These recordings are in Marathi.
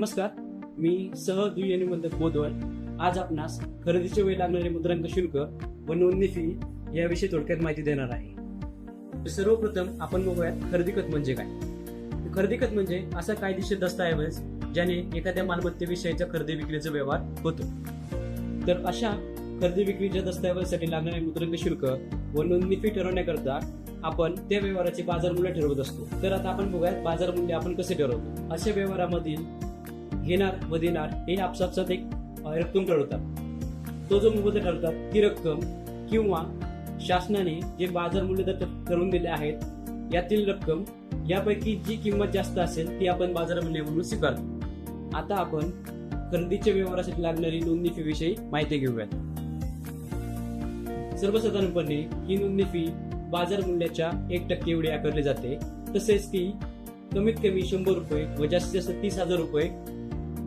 नमस्कार, मी दुय्यनी बोधवल. आज आपणास खरेदीच्या वेळी लागणारे मुद्रांक शुल्क व नोंदणी फी याविषयी थोडक्यात माहिती देणार आहे. तर सर्वप्रथम आपण बघूयात खरेदी खत म्हणजे काय. खरेदी खत म्हणजे असा कायदेशीर दस्तऐवज ज्याने एखाद्या मालमत्तेविषयीचा खरेदी विक्रीचा व्यवहार होतो. तर अशा खरेदी विक्रीच्या दस्तऐवजासाठी लागणारे मुद्रांक शुल्क व नोंदणी फी ठरवण्याकरता आपण त्या व्यवहाराचे बाजार मूल्य ठरवत असतो. तर आता आपण बघूयात बाजार मूल्य आपण कसे ठरवतो. अशा व्यवहारामधील घेणार व देणार हे आपसात एक रक्कम ठरवतात. तो जो मुद्दे ठरवतात ती रक्कम किंवा शासनाने जे बाजार मूल्य दर ठरवून दिले आहेत यातील रक्कम यापैकी जी किंमत जास्त असेल ती आपण बाजार मूल्य म्हणून स्वीकारतो. आता आपण खरेदीच्या व्यवहारासाठी लागणारी नोंदणी फी विषयी माहिती घेऊयात. सर्वसाधारणपणे ही नोंदणी फी बाजार मूल्याच्या 1% एवढी आकारली जाते. तसेच ती कमीत कमी 100 रुपये व जास्तीत जास्त 30,000 रुपये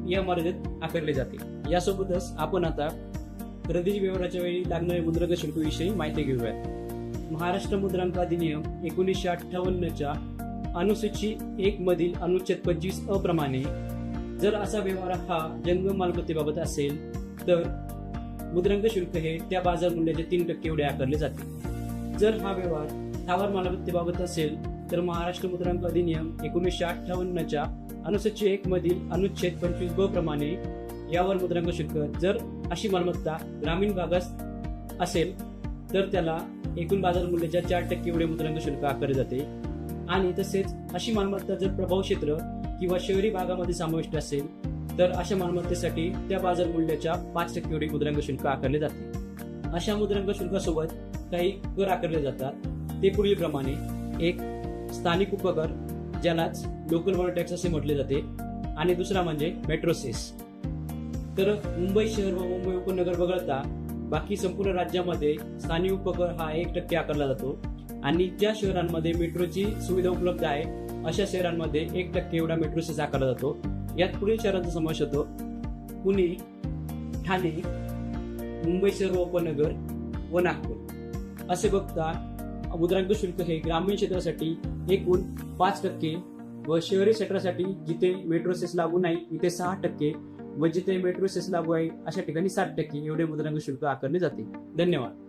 या मर्यादेत आकारले जाते. यासोबतच आपण आता खरेदी व्यवहाराच्या वेळी लागणारे मुद्रांक शुल्क विषयी माहिती घेऊयात. महाराष्ट्र मुद्रांक अधिनियम 1958च्या अनुसूची 1 मधील अनुच्छेद 25 प्रमाणे जर असा व्यवहार हा जंगम मालमत्तेबाबत असेल तर मुद्रांक शुल्क हे त्या बाजार मूल्याचे 3% एवढे आकारले जाते. जर हा व्यवहार स्थावर मालमत्तेबाबत असेल तर महाराष्ट्र मुद्रांक अधिनियम 1958च्या अनुसूची 1 मधील अनुच्छेद 25 प्रमाणे यावर मुद्रांक शुल्क जर अशी मालमत्ता ग्रामीण भागात असेल तर त्याला एकूण बाजार मूल्याच्या 4% एवढे मुद्रांक शुल्क आकारले जाते. आणि तसेच अशी मालमत्ता जर प्रभाव क्षेत्र किंवा शहरी भागामध्ये समाविष्ट असेल तर अशा मालमत्तेसाठी त्या बाजार मूल्याच्या 5% एवढे मुद्रांक शुल्क आकारले जाते. अशा मुद्रांक शुल्कासोबत काही कर आकारले जातात. ते पुढील प्रमाणे: 1. स्थानिक उपकर ज्यालाच लोकल बॉडी टॅक्स असे म्हटले जाते. आणि दुसरा म्हणजे मेट्रो सेस. तर मुंबई शहर व मुंबई उपनगर वगळता बाकी संपूर्ण राज्यामध्ये स्थानिक उपकर हा 1% आकारला जातो. आणि ज्या शहरांमध्ये मेट्रोची सुविधा उपलब्ध आहे अशा शहरांमध्ये 1% एवढा मेट्रो सेस आकारला जातो. यात पुढील शहरांचा समावेश होतो: पुणे, ठाणे, मुंबई शहर व उपनगर व नागपूर. असे बघता मुद्रांक शुल्क हे ग्रामीण क्षेत्रासाठी एकूण 5% व शहरी क्षेत्रासाठी जिथे मेट्रो सेस लागू नाही तिथे 6% व जिथे मेट्रो सेस लागू आहे अशा ठिकाणी 7% एवढे मुद्रांक शुल्क आकारले जाते. धन्यवाद.